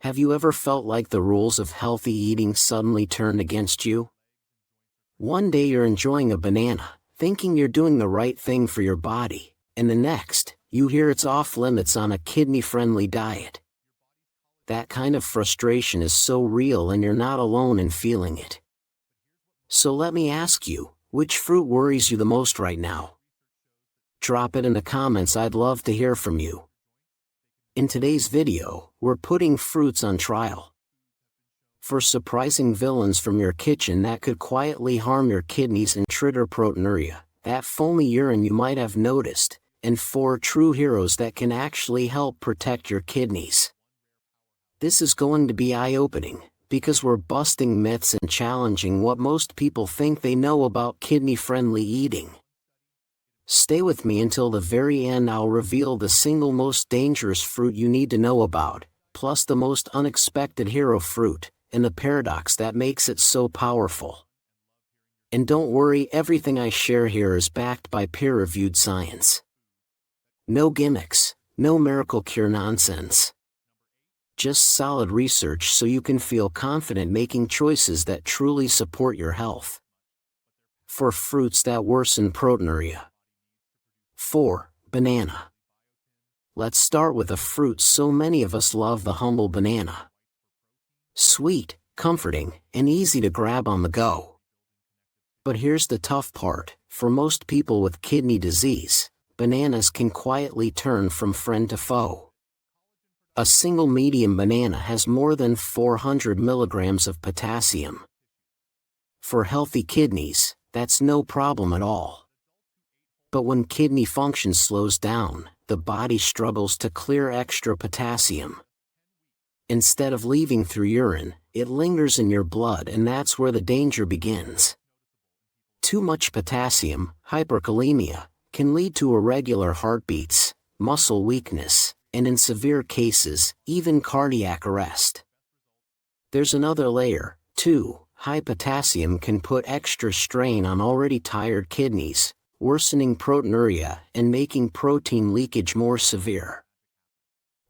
Have you ever felt like the rules of healthy eating suddenly turned against you? One day you're enjoying a banana, thinking you're doing the right thing for your body, and the next, you hear it's off limits on a kidney-friendly diet. That kind of frustration is so real and you're not alone in feeling it. So let me ask you, which fruit worries you the most right now? Drop it in the comments, I'd love to hear from you. In today's video, we're putting fruits on trial. For surprising villains from your kitchen that could quietly harm your kidneys and trigger proteinuria, that foamy urine you might have noticed, and 4 true heroes that can actually help protect your kidneys. This is going to be eye-opening, because we're busting myths and challenging what most people think they know about kidney-friendly eating. Stay with me until the very end. I'll reveal the single most dangerous fruit you need to know about, plus the most unexpected hero fruit, and the paradox that makes it so powerful. And don't worry, everything I share here is backed by peer-reviewed science. No gimmicks, no miracle cure nonsense. Just solid research so you can feel confident making choices that truly support your health. For fruits that worsen proteinuria. 4. Banana. Let's start with a fruit so many of us love, the humble banana. Sweet, comforting, and easy to grab on the go. But here's the tough part, for most people with kidney disease, bananas can quietly turn from friend to foe. A single medium banana has more than 400 milligrams of potassium. For healthy kidneys, that's no problem at all. But when kidney function slows down, the body struggles to clear extra potassium. Instead of leaving through urine, it lingers in your blood, and that's where the danger begins. Too much potassium, hyperkalemia, can lead to irregular heartbeats, muscle weakness, and in severe cases, even cardiac arrest. There's another layer, too. High potassium can put extra strain on already tired kidneys, worsening proteinuria and making protein leakage more severe.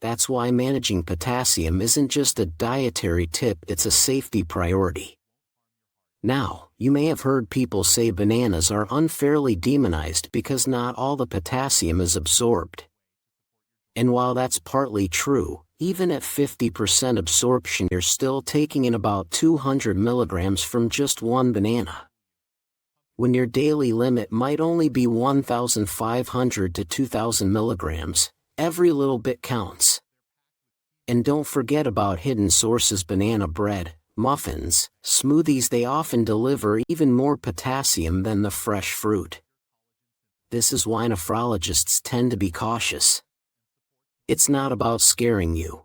That's why managing potassium isn't just a dietary tip, it's a safety priority. Now, you may have heard people say bananas are unfairly demonized because not all the potassium is absorbed. And while that's partly true, even at 50% absorption, you're still taking in about 200 milligrams from just one banana. When your daily limit might only be 1,500 to 2,000 milligrams, every little bit counts. And don't forget about hidden sources: banana bread, muffins, smoothies. They often deliver even more potassium than the fresh fruit. This is why nephrologists tend to be cautious. It's not about scaring you.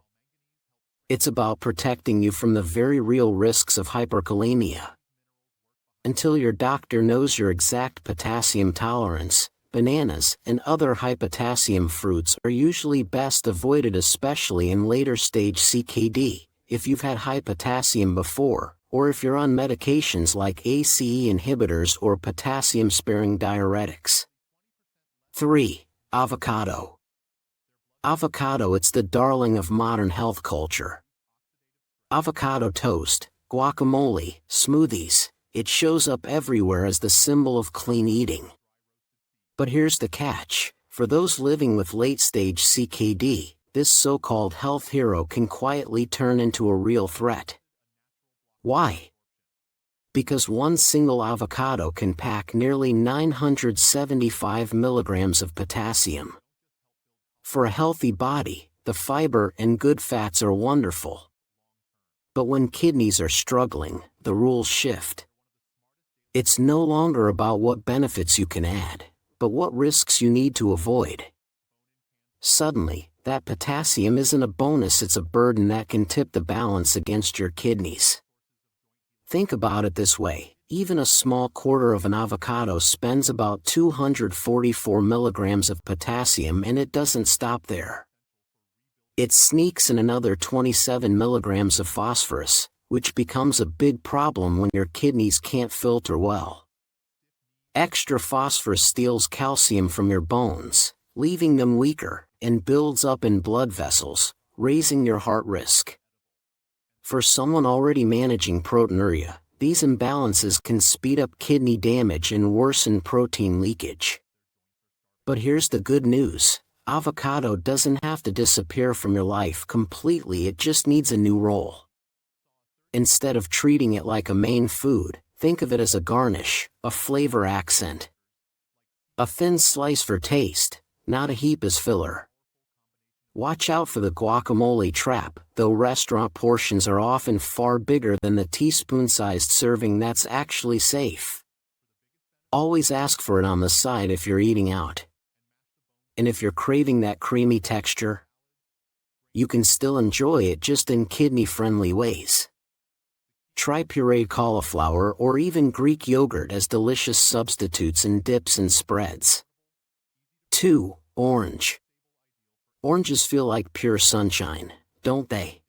It's about protecting you from the very real risks of hyperkalemia. Until your doctor knows your exact potassium tolerance, bananas and other high potassium fruits are usually best avoided, especially in later stage CKD, if you've had high potassium before, or if you're on medications like ACE inhibitors or potassium-sparing diuretics. 3. Avocado. Avocado, it's the darling of modern health culture. Avocado toast, guacamole, smoothies. It shows up everywhere as the symbol of clean eating. But here's the catch: for those living with late-stage CKD, this so-called health hero can quietly turn into a real threat. Why? Because one single avocado can pack nearly 975 milligrams of potassium. For a healthy body, the fiber and good fats are wonderful. But when kidneys are struggling, the rules shift. It's no longer about what benefits you can add, but what risks you need to avoid. Suddenly, that potassium isn't a bonus, it's a burden that can tip the balance against your kidneys. Think about it this way: even a small quarter of an avocado spends about 244 milligrams of potassium, and it doesn't stop there. It sneaks in another 27 milligrams of phosphorus, which becomes a big problem when your kidneys can't filter well. Extra phosphorus steals calcium from your bones, leaving them weaker, and builds up in blood vessels, raising your heart risk. For someone already managing proteinuria, these imbalances can speed up kidney damage and worsen protein leakage. But here's the good news: avocado doesn't have to disappear from your life completely, it just needs a new role. Instead of treating it like a main food, think of it as a garnish, a flavor accent. A thin slice for taste, not a heap as filler. Watch out for the guacamole trap, though restaurant portions are often far bigger than the teaspoon-sized serving that's actually safe. Always ask for it on the side if you're eating out. And if you're craving that creamy texture, you can still enjoy it, just in kidney-friendly ways. Try pureed cauliflower or even Greek yogurt as delicious substitutes in dips and spreads. 2. Orange. Oranges feel like pure sunshine, don't they?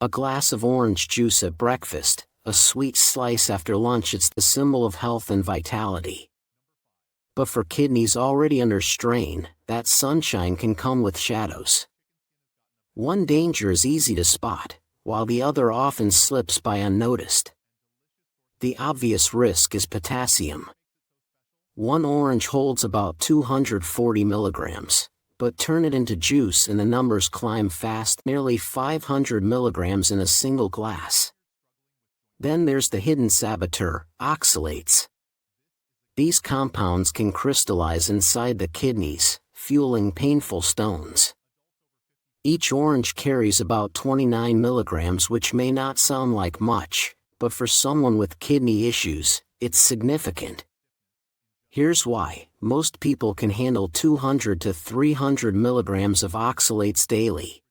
A glass of orange juice at breakfast, a sweet slice after lunch, it's the symbol of health and vitality. But for kidneys already under strain, that sunshine can come with shadows. One danger is easy to spot, while the other often slips by unnoticed. The obvious risk is potassium. One orange holds about 240 milligrams, but turn it into juice and the numbers climb fast, nearly 500 milligrams in a single glass. Then there's the hidden saboteur, oxalates. These compounds can crystallize inside the kidneys, fueling painful stones. Each orange carries about 29 milligrams, which may not sound like much, but for someone with kidney issues, it's significant. Here's why: most people can handle 200 to 300 milligrams of oxalates daily.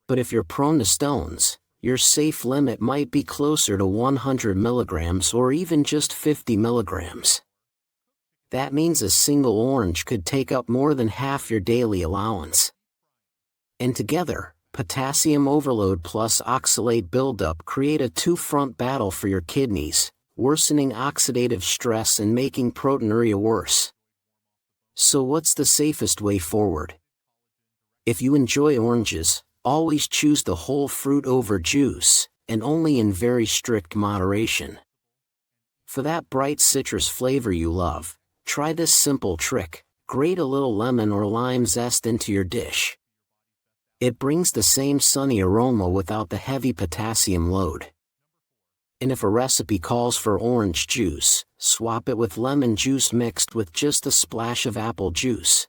But if you're prone to stones, your safe limit might be closer to 100 milligrams or even just 50 milligrams. That means a single orange could take up more than half your daily allowance. And together, potassium overload plus oxalate buildup create a two-front battle for your kidneys, worsening oxidative stress and making proteinuria worse. So what's the safest way forward? If you enjoy oranges, always choose the whole fruit over juice, and only in very strict moderation. For that bright citrus flavor you love, try this simple trick: grate a little lemon or lime zest into your dish. It brings the same sunny aroma without the heavy potassium load. And if a recipe calls for orange juice, swap it with lemon juice mixed with just a splash of apple juice.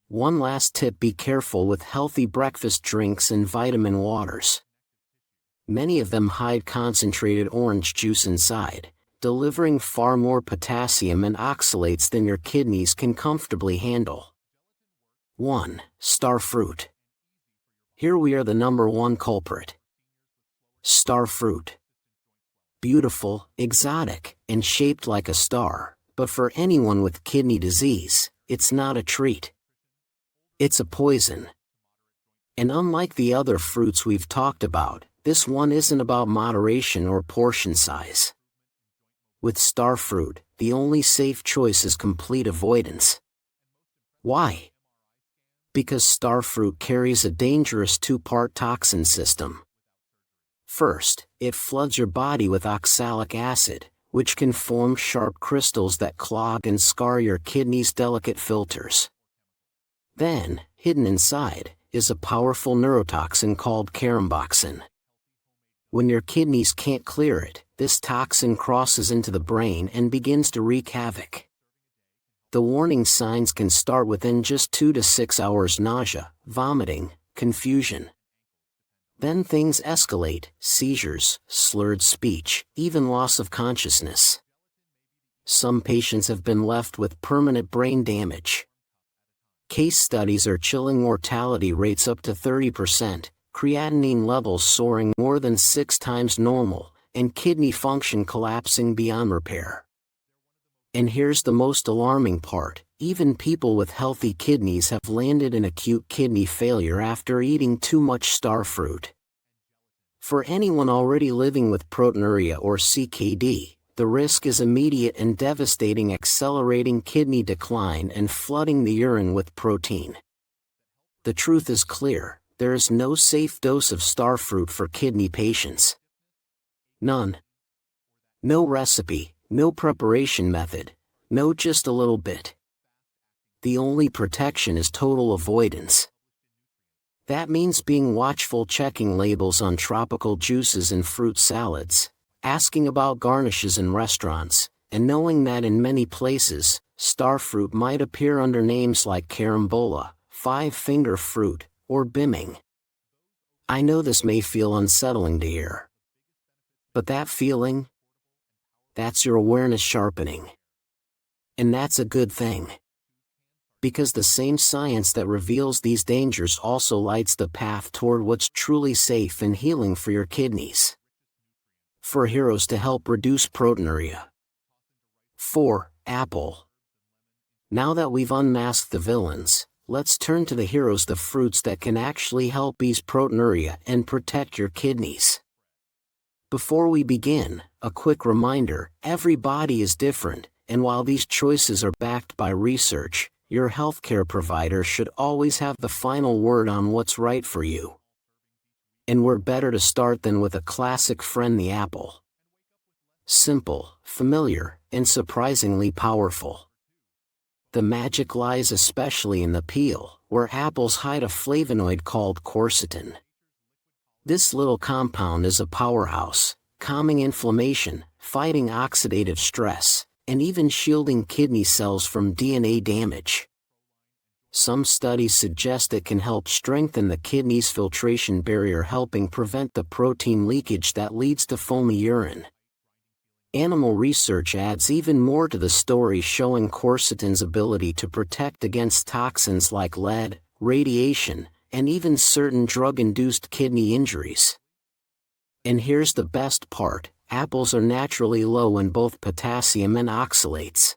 One last tip: be careful with healthy breakfast drinks and vitamin waters. Many of them hide concentrated orange juice inside, delivering far more potassium and oxalates than your kidneys can comfortably handle. 1. Starfruit. Here we are, the number one culprit. Starfruit. Beautiful, exotic, and shaped like a star, but for anyone with kidney disease, it's not a treat. It's a poison. And unlike the other fruits we've talked about, this one isn't about moderation or portion size. With starfruit, the only safe choice is complete avoidance. Why? Because starfruit carries a dangerous two-part toxin system. First, it floods your body with oxalic acid, which can form sharp crystals that clog and scar your kidneys' delicate filters. Then, hidden inside, is a powerful neurotoxin called caramboxin. When your kidneys can't clear it, this toxin crosses into the brain and begins to wreak havoc. The warning signs can start within just 2 to 6 hours: nausea, vomiting, confusion. Then things escalate: seizures, slurred speech, even loss of consciousness. Some patients have been left with permanent brain damage. Case studies are chilling: mortality rates up to 30%, creatinine levels soaring more than 6 times normal, and kidney function collapsing beyond repair. And here's the most alarming part: even people with healthy kidneys have landed in acute kidney failure after eating too much starfruit. For anyone already living with proteinuria or CKD, the risk is immediate and devastating, accelerating kidney decline and flooding the urine with protein. The truth is clear: There is no safe dose of starfruit for kidney patients. None. No recipe, no preparation method, no just a little bit. The only protection is total avoidance. That means being watchful, checking labels on tropical juices and fruit salads, asking about garnishes in restaurants, and knowing that in many places, starfruit might appear under names like carambola, five-finger fruit, or bimming. I know this may feel unsettling to hear. But that feeling? That's your awareness sharpening. And that's a good thing. Because the same science that reveals these dangers also lights the path toward what's truly safe and healing for your kidneys. 4 heroes to help reduce proteinuria. 4. Apple. Now that we've unmasked the villains, let's turn to the heroes, the fruits that can actually help ease proteinuria and protect your kidneys. Before we begin, a quick reminder: every body is different, and while these choices are backed by research, your healthcare provider should always have the final word on what's right for you. And we're better to start than with a classic friend, the apple. Simple, familiar, and surprisingly powerful. The magic lies especially in the peel, where apples hide a flavonoid called quercetin. This little compound is a powerhouse, calming inflammation, fighting oxidative stress, and even shielding kidney cells from DNA damage. Some studies suggest it can help strengthen the kidney's filtration barrier, helping prevent the protein leakage that leads to foamy urine. Animal research adds even more to the story, showing quercetin's ability to protect against toxins like lead, radiation, and even certain drug-induced kidney injuries. And here's the best part: apples are naturally low in both potassium and oxalates.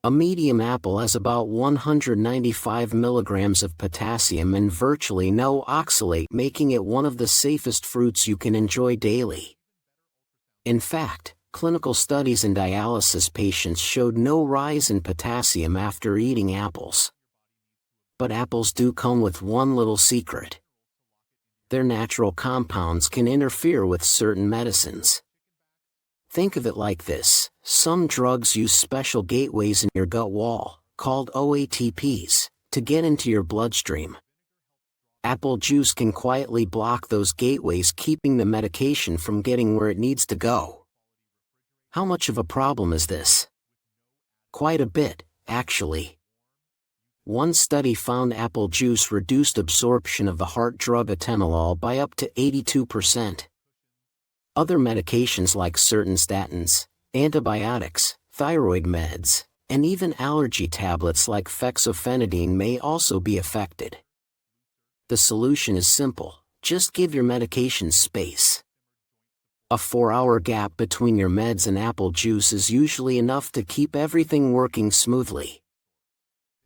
A medium apple has about 195 milligrams of potassium and virtually no oxalate, making it one of the safest fruits you can enjoy daily. In fact, clinical studies in dialysis patients showed no rise in potassium after eating apples. But apples do come with one little secret. Their natural compounds can interfere with certain medicines. Think of it like this: some drugs use special gateways in your gut wall, called OATPs, to get into your bloodstream. Apple juice can quietly block those gateways, keeping the medication from getting where it needs to go. How much of a problem is this? Quite a bit, actually. One study found apple juice reduced absorption of the heart drug atenolol by up to 82%. Other medications like certain statins, antibiotics, thyroid meds, and even allergy tablets like fexofenadine may also be affected. The solution is simple: just give your medications space. A 4-hour gap between your meds and apple juice is usually enough to keep everything working smoothly.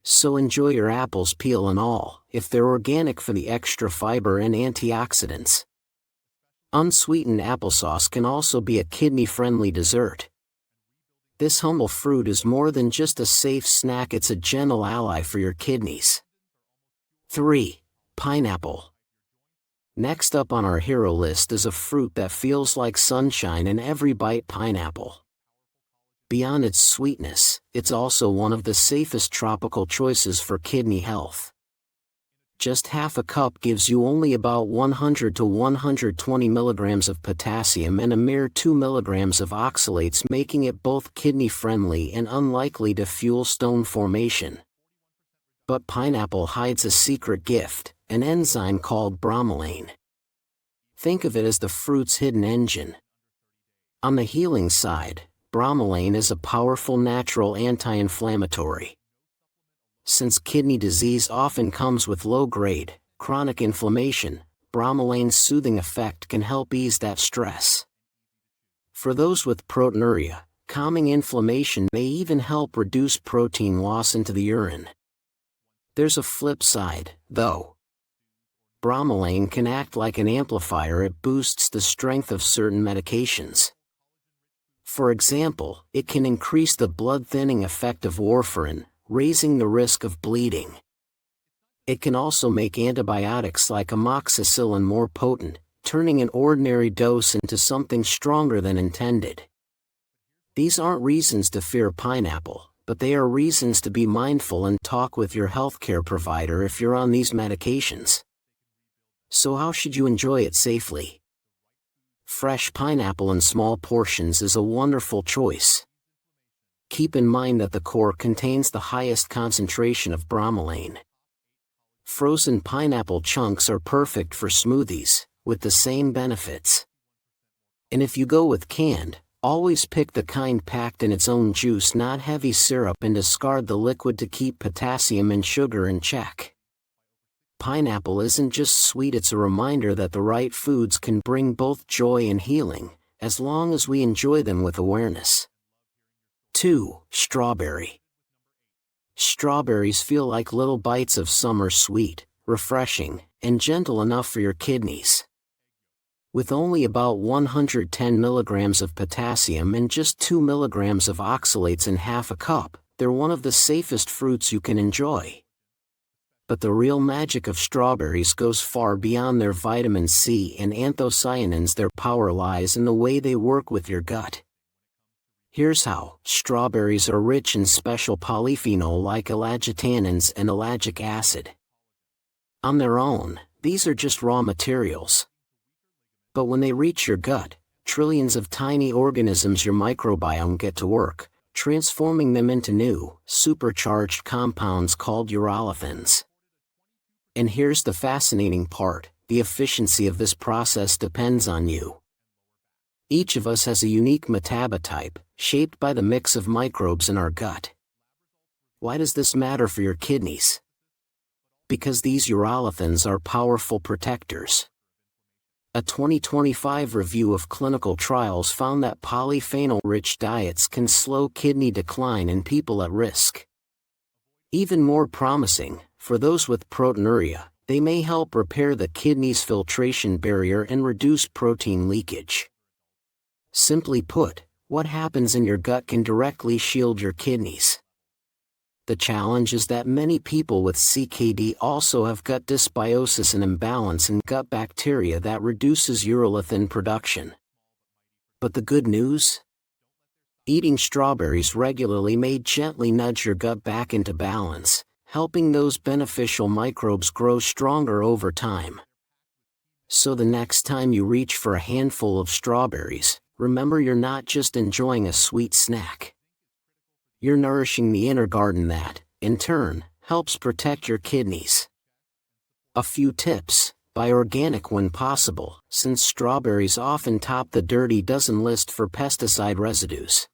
So enjoy your apples, peel and all, if they're organic, for the extra fiber and antioxidants. Unsweetened applesauce can also be a kidney-friendly dessert. This humble fruit is more than just a safe snack, it's a gentle ally for your kidneys. 3. Pineapple. Next up on our hero list is a fruit that feels like sunshine in every bite: pineapple. Beyond its sweetness, it's also one of the safest tropical choices for kidney health. Just half a cup gives you only about 100 to 120 milligrams of potassium and a mere 2 milligrams of oxalates, making it both kidney-friendly and unlikely to fuel stone formation. But pineapple hides a secret gift: an enzyme called bromelain. Think of it as the fruit's hidden engine. On the healing side, bromelain is a powerful natural anti-inflammatory. Since kidney disease often comes with low-grade, chronic inflammation, bromelain's soothing effect can help ease that stress. For those with proteinuria, calming inflammation may even help reduce protein loss into the urine. There's a flip side, though. Bromelain can act like an amplifier. It boosts the strength of certain medications. For example, it can increase the blood-thinning effect of warfarin, raising the risk of bleeding. It can also make antibiotics like amoxicillin more potent, turning an ordinary dose into something stronger than intended. These aren't reasons to fear pineapple, but they are reasons to be mindful and talk with your healthcare provider if you're on these medications. So how should you enjoy it safely? Fresh pineapple in small portions is a wonderful choice. Keep in mind that the core contains the highest concentration of bromelain. Frozen pineapple chunks are perfect for smoothies, with the same benefits. And if you go with canned, always pick the kind packed in its own juice, not heavy syrup, and discard the liquid to keep potassium and sugar in check. Pineapple isn't just sweet, it's a reminder that the right foods can bring both joy and healing, as long as we enjoy them with awareness. 2. Strawberry. Strawberries feel like little bites of summer, sweet, refreshing, and gentle enough for your kidneys. With only about 110 milligrams of potassium and just 2 milligrams of oxalates in half a cup, they're one of the safest fruits you can enjoy. But the real magic of strawberries goes far beyond their vitamin C and anthocyanins. Their power lies in the way they work with your gut. Here's how. Strawberries are rich in special polyphenol like elagitannins and ellagic acid. On their own, these are just raw materials. But when they reach your gut, trillions of tiny organisms, your microbiome, get to work, transforming them into new, supercharged compounds called urolithins. And here's the fascinating part: the efficiency of this process depends on you. Each of us has a unique metabotype, shaped by the mix of microbes in our gut. Why does this matter for your kidneys? Because these urolithins are powerful protectors. A 2025 review of clinical trials found that polyphenol-rich diets can slow kidney decline in people at risk. Even more promising, for those with proteinuria, they may help repair the kidney's filtration barrier and reduce protein leakage. Simply put, what happens in your gut can directly shield your kidneys. The challenge is that many people with CKD also have gut dysbiosis, an imbalance in gut bacteria that reduces urolithin production. But the good news? Eating strawberries regularly may gently nudge your gut back into balance, helping those beneficial microbes grow stronger over time. So the next time you reach for a handful of strawberries, remember you're not just enjoying a sweet snack. You're nourishing the inner garden that, in turn, helps protect your kidneys. A few tips: buy organic when possible, since strawberries often top the dirty dozen list for pesticide residues.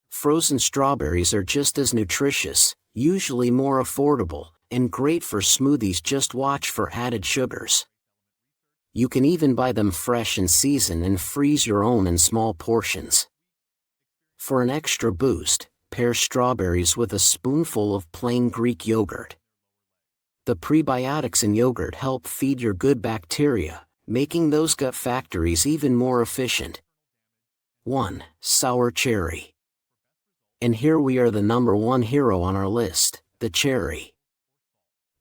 Frozen strawberries are just as nutritious, usually more affordable, and great for smoothies. Just watch for added sugars. You can even buy them fresh in season and freeze your own in small portions. For an extra boost, pair strawberries with a spoonful of plain Greek yogurt. The prebiotics in yogurt help feed your good bacteria, making those gut factories even more efficient. 1. Sour cherry. And here we are, the number one hero on our list, the cherry.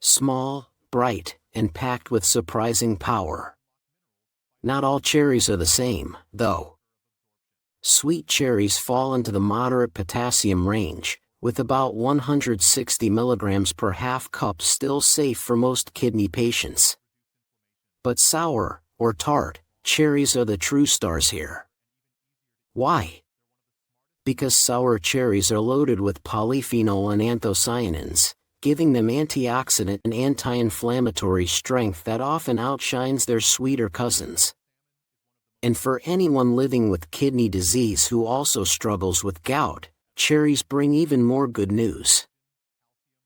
Small, bright, and packed with surprising power. Not all cherries are the same, though. Sweet cherries fall into the moderate potassium range, with about 160 milligrams per half cup still safe for most kidney patients. But sour, or tart, cherries are the true stars here. Why? Because sour cherries are loaded with polyphenol and anthocyanins, giving them antioxidant and anti-inflammatory strength that often outshines their sweeter cousins. And for anyone living with kidney disease who also struggles with gout, cherries bring even more good news.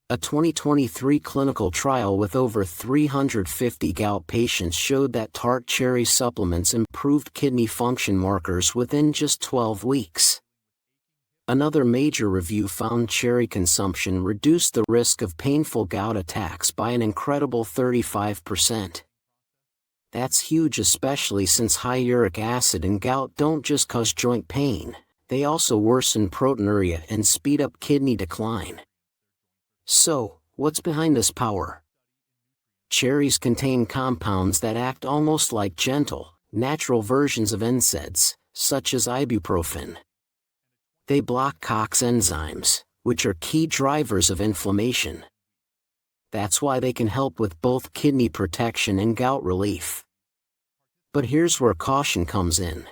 A 2023 clinical trial with over 350 gout patients showed that tart cherry supplements improved kidney function markers within just 12 weeks. Another major review found cherry consumption reduced the risk of painful gout attacks by an incredible 35%. That's huge, especially since high uric acid and gout don't just cause joint pain, they also worsen proteinuria and speed up kidney decline. So, what's behind this power? Cherries contain compounds that act almost like gentle, natural versions of NSAIDs, such as ibuprofen. They block COX enzymes, which are key drivers of inflammation. That's why they can help with both kidney protection and gout relief. But here's where caution comes in.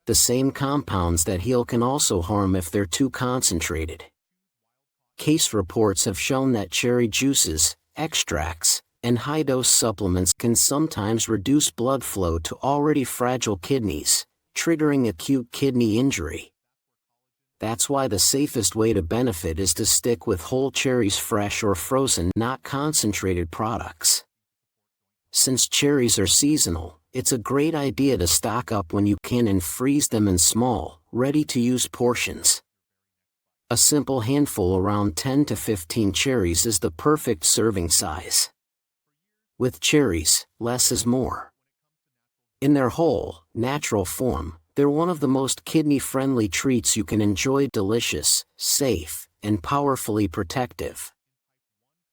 The same compounds that heal can also harm if they're too concentrated. Case reports have shown that cherry juices, extracts, and high-dose supplements can sometimes reduce blood flow to already fragile kidneys, triggering acute kidney injury. That's why the safest way to benefit is to stick with whole cherries, fresh or frozen, not concentrated products. Since cherries are seasonal, it's a great idea to stock up when you can and freeze them in small, ready-to-use portions. A simple handful, around 10 to 15 cherries, is the perfect serving size. With cherries, less is more. In their whole, natural form, they're one of the most kidney-friendly treats you can enjoy. Delicious, safe, and powerfully protective.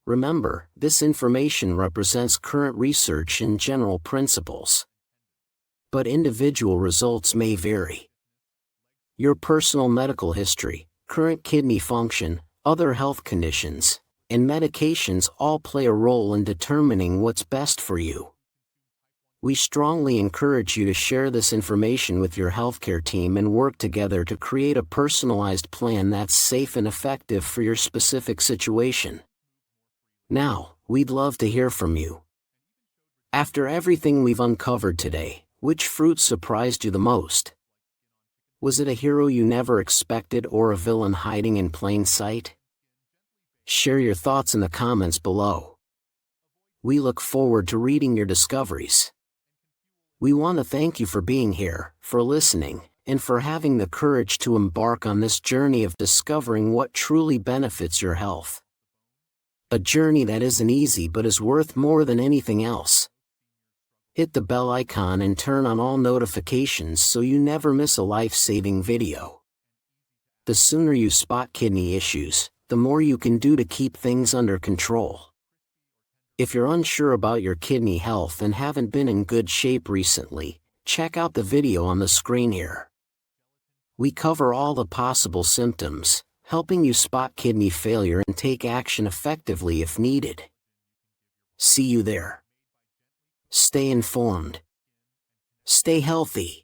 Remember, this information represents current research and general principles. But individual results may vary. Your personal medical history, current kidney function, other health conditions, and medications all play a role in determining what's best for you. We strongly encourage you to share this information with your healthcare team and work together to create a personalized plan that's safe and effective for your specific situation. Now, we'd love to hear from you. After everything we've uncovered today, which fruit surprised you the most? Was it a hero you never expected or a villain hiding in plain sight? Share your thoughts in the comments below. We look forward to reading your discoveries. We want to thank you for being here, for listening, and for having the courage to embark on this journey of discovering what truly benefits your health. A journey that isn't easy but is worth more than anything else. Hit the bell icon and turn on all notifications so you never miss a life-saving video. The sooner you spot kidney issues, the more you can do to keep things under control. If you're unsure about your kidney health and haven't been in good shape recently, check out the video on the screen here. We cover all the possible symptoms, helping you spot kidney failure and take action effectively if needed. See you there. Stay informed. Stay healthy.